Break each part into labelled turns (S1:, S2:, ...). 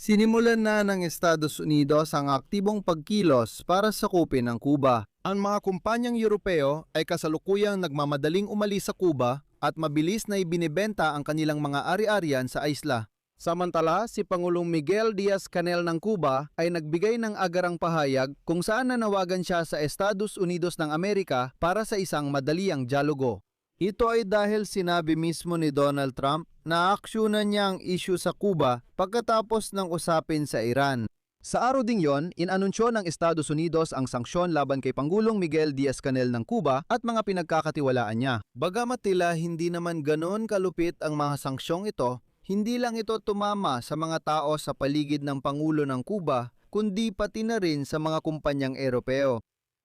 S1: Sinimulan na ng Estados Unidos ang aktibong pagkilos para sakupin ang Cuba. Ang mga kumpanyang Europeo ay kasalukuyang nagmamadaling umalis sa Cuba at mabilis na ibinibenta ang kanilang mga ari-arian sa isla. Samantala, si Pangulong Miguel Diaz-Canel ng Cuba ay nagbigay ng agarang pahayag kung saan nanawagan siya sa Estados Unidos ng Amerika para sa isang madaliang dialogo. Ito ay dahil sinabi mismo ni Donald Trump na aksyonan niya ang issue sa Cuba pagkatapos ng usapin sa Iran. Sa araw ding yon, inanunsyo ng Estados Unidos ang sanksyon laban kay Pangulong Miguel Diaz-Canel ng Cuba at mga pinagkakatiwalaan niya. Bagamat tila hindi naman ganon kalupit ang mga sangsyong ito, hindi lang ito tumama sa mga tao sa paligid ng Pangulo ng Cuba, kundi pati na rin sa mga kumpanyang Europeo.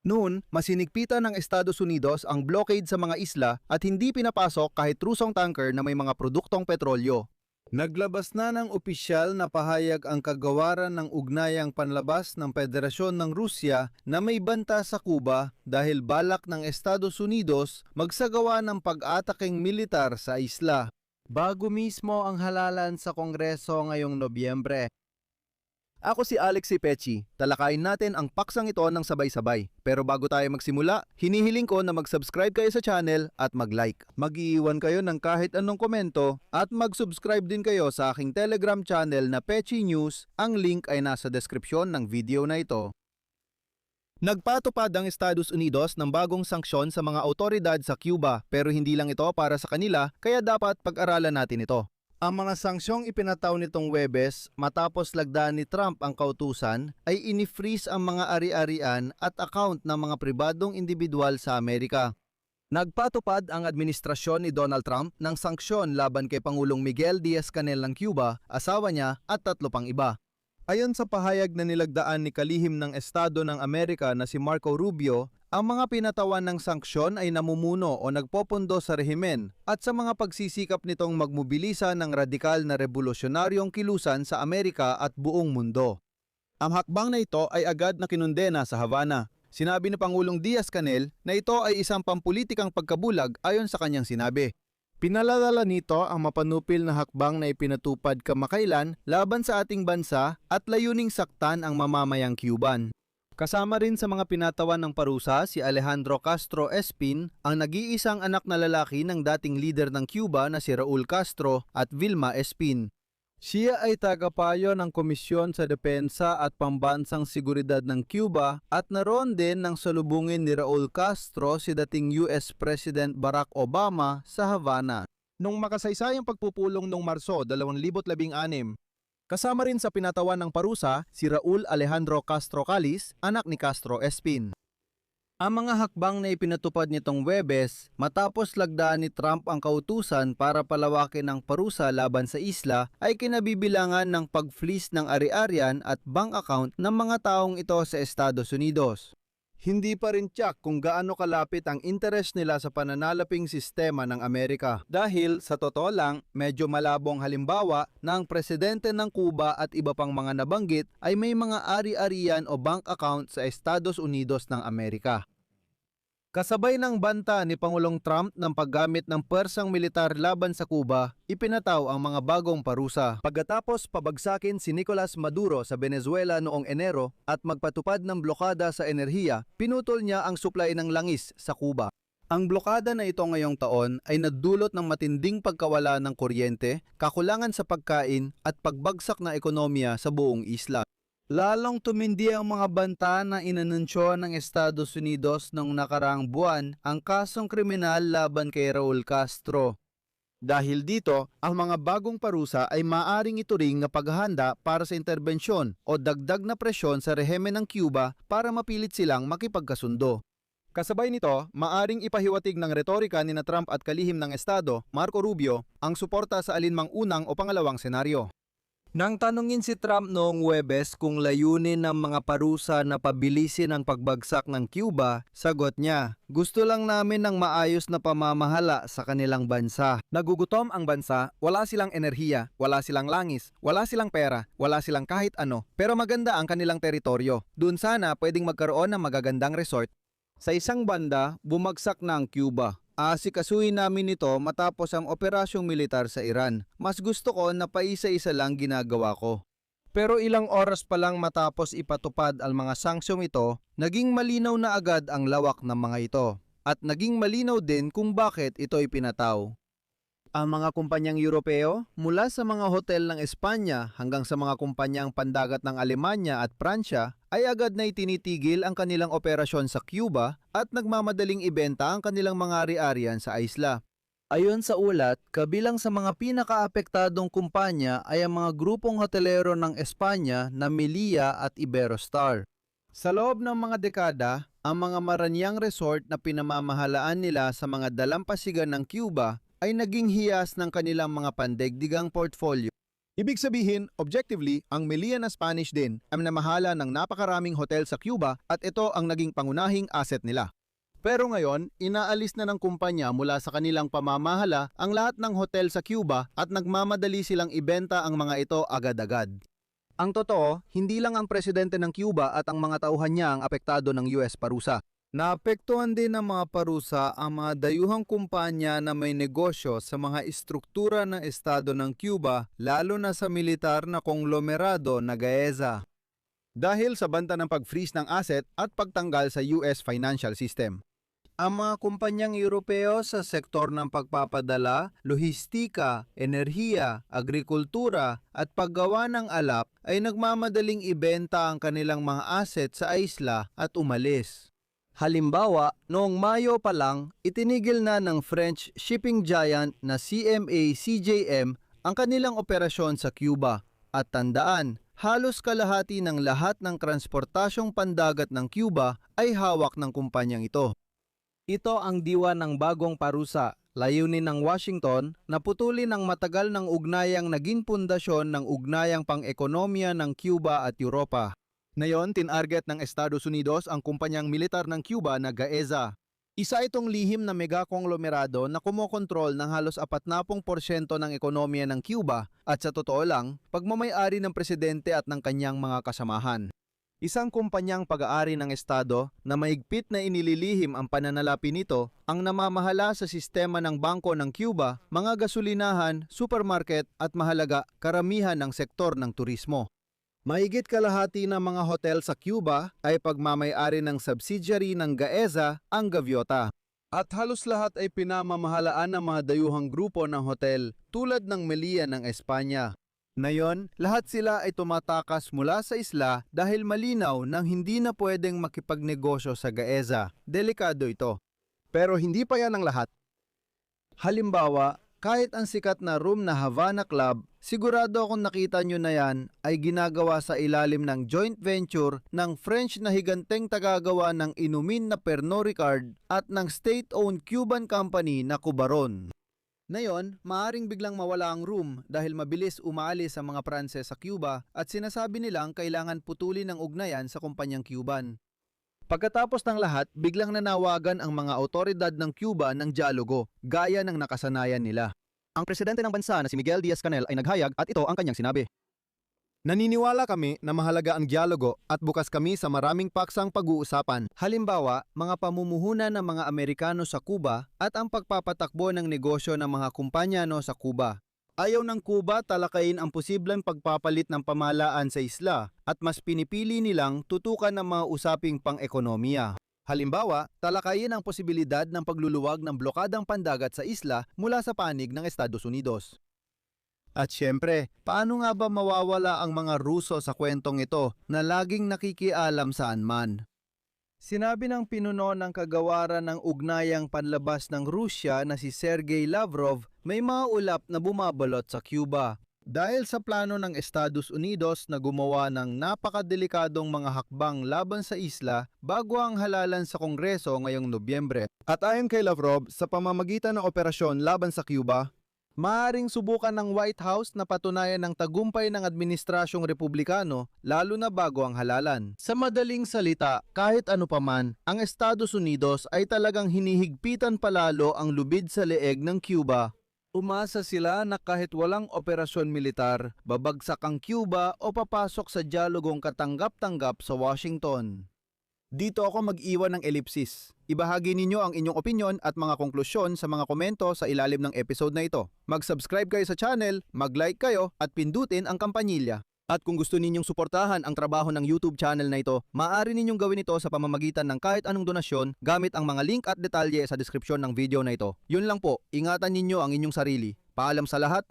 S1: Noon, masinigpitan ng Estados Unidos ang blockade sa mga isla at hindi pinapasok kahit rusong tanker na may mga produktong petrolyo. Naglabas na ng opisyal na pahayag ang kagawaran ng ugnayang panlabas ng Federasyon ng Rusya na may banta sa Cuba dahil balak ng Estados Unidos magsagawa ng pag-ataking militar sa isla. Bago mismo ang halalan sa Kongreso ngayong Nobyembre. Ako si Alex Pechi. Talakayin natin ang paksang ito ng sabay-sabay. Pero bago tayo magsimula, hinihiling ko na mag-subscribe kayo sa channel at mag-like. Mag-iiwan kayo ng kahit anong komento at mag-subscribe din kayo sa aking Telegram channel na Pechi News. Ang link ay nasa deskripsyon ng video na ito. Nagpatupad ang Estados Unidos ng bagong sanksyon sa mga awtoridad sa Cuba pero hindi lang ito para sa kanila kaya dapat pag-aralan natin ito. Ang mga sangsyong ipinataw nitong Huwebes matapos lagdaan ni Trump ang kautusan ay ini-freeze ang mga ari-arian at account ng mga pribadong individual sa Amerika. Nagpatupad ang administrasyon ni Donald Trump ng sanksyon laban kay Pangulong Miguel Diaz-Canel ng Cuba, asawa niya at 3 pang iba. Ayon sa pahayag na nilagdaan ni kalihim ng Estado ng Amerika na si Marco Rubio, ang mga pinatawan ng sanksyon ay namumuno o nagpopondo sa rehimen at sa mga pagsisikap nitong magmobilisa ng radikal na revolusyonaryong kilusan sa Amerika at buong mundo. Ang hakbang na ito ay agad na kinundena sa Havana. Sinabi ni Pangulong Diaz-Canel na ito ay isang pampulitikang pagkabulag ayon sa kanyang sinabi. Pinalalala nito ang mapanupil na hakbang na ipinatupad kamakailan laban sa ating bansa at layuning saktan ang mamamayang Cuban. Kasama rin sa mga pinatawan ng parusa si Alejandro Castro Espin, ang nag-iisang anak na lalaki ng dating leader ng Cuba na si Raul Castro at Vilma Espin. Siya ay tagapayo ng Komisyon sa Depensa at Pambansang Seguridad ng Cuba at naroon din nang salubungin ni Raul Castro si dating US President Barack Obama sa Havana. Nung makasaysayang pagpupulong noong Marso 2016, kasama rin sa pinatawan ng parusa si Raul Alejandro Castro Callis, anak ni Castro Espin. Ang mga hakbang na ipinatupad nitong Huwebes matapos lagdaan ni Trump ang kautusan para palawakin ang parusa laban sa isla ay kinabibilangan ng pag-freeze ng ari-arian at bank account ng mga taong ito sa Estados Unidos. Hindi pa rin tiyak kung gaano kalapit ang interes nila sa pananalaping sistema ng Amerika. Dahil sa totoo lang, medyo malabong halimbawa na ang presidente ng Cuba at iba pang mga nabanggit ay may mga ari-arian o bank account sa Estados Unidos ng Amerika. Kasabay ng banta ni Pangulong Trump ng paggamit ng puwersang militar laban sa Cuba, ipinataw ang mga bagong parusa. Pagkatapos pabagsakin si Nicolas Maduro sa Venezuela noong Enero at magpatupad ng blokada sa enerhiya, pinutol niya ang supply ng langis sa Cuba. Ang blokada na ito ngayong taon ay nagdulot ng matinding pagkawala ng kuryente, kakulangan sa pagkain at pagbagsak na ekonomiya sa buong isla. Lalong tumindi ang mga banta na inanunsyo ng Estados Unidos noong nakaraang buwan ang kasong kriminal laban kay Raul Castro. Dahil dito, ang mga bagong parusa ay maaring ituring na paghahanda para sa interbensyon o dagdag na presyon sa rehimen ng Cuba para mapilit silang makipagkasundo. Kasabay nito, maaring ipahiwatig ng retorika ni Trump at kalihim ng Estado, Marco Rubio, ang suporta sa alinmang unang o pangalawang senaryo. Nang tanungin si Trump noong Huwebes kung layunin ng mga parusa na pabilisin ang pagbagsak ng Cuba, sagot niya, "Gusto lang namin ng maayos na pamamahala sa kanilang bansa. Nagugutom ang bansa, wala silang enerhiya, wala silang langis, wala silang pera, wala silang kahit ano, pero maganda ang kanilang teritoryo. Doon sana pwedeng magkaroon ng magagandang resort." Sa isang banda, bumagsak na ang Cuba. Asikasuhin namin ito matapos ang operasyong militar sa Iran. Mas gusto ko na paisa-isa lang ginagawa ko. Pero ilang oras pa lang matapos ipatupad ang mga sanksyong ito, naging malinaw na agad ang lawak ng mga ito. At naging malinaw din kung bakit ito ipinataw. Ang mga kumpanyang Europeo, mula sa mga hotel ng Espanya hanggang sa mga kumpanyang pandagat ng Alemanya at Pransya, ay agad na itinitigil ang kanilang operasyon sa Cuba at nagmamadaling ibenta ang kanilang mga ari-arian sa isla. Ayon sa ulat, kabilang sa mga pinakaapektadong kumpanya ay ang mga grupong hotelero ng Espanya na Melia at Iberostar. Sa loob ng mga dekada, ang mga maranyang resort na pinamamahalaan nila sa mga dalampasigan ng Cuba ay naging hiyas ng kanilang mga pandaigdigang portfolio. Ibig sabihin, objectively, ang Melia na Spanish din ay namahala ng napakaraming hotel sa Cuba at ito ang naging pangunahing asset nila. Pero ngayon, inaalis na ng kumpanya mula sa kanilang pamamahala ang lahat ng hotel sa Cuba at nagmamadali silang ibenta ang mga ito agad-agad. Ang totoo, hindi lang ang presidente ng Cuba at ang mga tauhan niya ang apektado ng US parusa. Naapektuhan din ng mga parusa ang mga dayuhang kumpanya na may negosyo sa mga istruktura ng estado ng Cuba, lalo na sa militar na konglomerado na GAEZA. Dahil sa banta ng pag-freeze ng asset at pagtanggal sa US financial system. Ang mga kumpanyang Europeo sa sektor ng pagpapadala, lohistika, enerhiya, agrikultura at paggawa ng alap ay nagmamadaling ibenta ang kanilang mga asset sa isla at umalis. Halimbawa, noong Mayo pa lang, itinigil na ng French shipping giant na CMA CGM ang kanilang operasyon sa Cuba. At tandaan, halos kalahati ng lahat ng transportasyong pandagat ng Cuba ay hawak ng kumpanyang ito. Ito ang diwa ng bagong parusa, layunin ng Washington na putulin ang matagal ng ugnayang naging pundasyon ng ugnayang pang-ekonomiya ng Cuba at Europa. Ngayon, tinarget ng Estados Unidos ang kumpanyang militar ng Cuba na GAEZA. Isa itong lihim na mega-konglomerado na kumokontrol ng halos 40% ng ekonomiya ng Cuba at sa totoo lang, pagmamay-ari ng presidente at ng kanyang mga kasamahan. Isang kumpanyang pag-aari ng Estado na mahigpit na inililihim ang pananalapi nito ang namamahala sa sistema ng bangko ng Cuba, mga gasolinahan, supermarket at mahalaga karamihan ng sektor ng turismo. Mahigit kalahati ng mga hotel sa Cuba ay pagmamay-ari ng subsidiary ng GAEZA, ang Gaviota. At halos lahat ay pinamamahalaan ng mga dayuhang grupo ng hotel tulad ng Melia ng Espanya. Ngayon, lahat sila ay tumatakas mula sa isla dahil malinaw nang hindi na pwedeng makipagnegosyo sa GAEZA. Delikado ito. Pero hindi pa yan ang lahat. Halimbawa, kahit ang sikat na room na Havana Club, sigurado akong nakita nyo na yan ay ginagawa sa ilalim ng joint venture ng French na higanteng tagagawa ng inumin na Pernod Ricard at ng state-owned Cuban company na Cubaron. Ngayon, maaaring biglang mawala ang room dahil mabilis umaalis ang mga Pranses sa Cuba at sinasabi nilang kailangan putulin ang ugnayan sa kumpanyang Cuban. Pagkatapos ng lahat, biglang nanawagan ang mga otoridad ng Cuba ng dialogo, gaya ng nakasanayan nila. Ang presidente ng bansa na si Miguel Diaz-Canel ay naghayag at ito ang kanyang sinabi. Naniniwala kami na mahalaga ang dialogo at bukas kami sa maraming paksang pag-uusapan. Halimbawa, mga pamumuhunan ng mga Amerikano sa Cuba at ang pagpapatakbo ng negosyo ng mga kumpanyano sa Cuba. Ayaw ng Cuba talakayin ang posibleng pagpapalit ng pamahalaan sa isla at mas pinipili nilang tutukan ng mga usaping pang-ekonomiya. Halimbawa, talakayin ang posibilidad ng pagluluwag ng blokadang pandagat sa isla mula sa panig ng Estados Unidos. At syempre, paano nga ba mawawala ang mga Ruso sa kwentong ito na laging nakikialam saan man? Sinabi ng pinuno ng kagawaran ng ugnayang panlabas ng Rusya na si Sergey Lavrov, may mga ulap na bumabalot sa Cuba. Dahil sa plano ng Estados Unidos na gumawa ng napakadelikadong mga hakbang laban sa isla bago ang halalan sa Kongreso ngayong Nobyembre. At ayon kay Lavrov, sa pamamagitan ng operasyon laban sa Cuba, maaaring subukan ng White House na patunayan ng tagumpay ng administrasyong Republikano lalo na bago ang halalan. Sa madaling salita, kahit ano paman, ang Estados Unidos ay talagang hinihigpitan palalo ang lubid sa leeg ng Cuba. Umasa sila na kahit walang operasyon militar, babagsak ang Cuba o papasok sa dialogong katanggap-tanggap sa Washington. Dito ako mag-iwan ng ellipsis. Ibahagi ninyo ang inyong opinyon at mga konklusyon sa mga komento sa ilalim ng episode na ito. Mag-subscribe kayo sa channel, mag-like kayo at pindutin ang kampanilya. At kung gusto ninyong suportahan ang trabaho ng YouTube channel na ito, maaari ninyong gawin ito sa pamamagitan ng kahit anong donasyon gamit ang mga link at detalye sa description ng video na ito. Yun lang po, ingatan ninyo ang inyong sarili. Paalam sa lahat,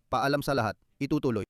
S1: itutuloy.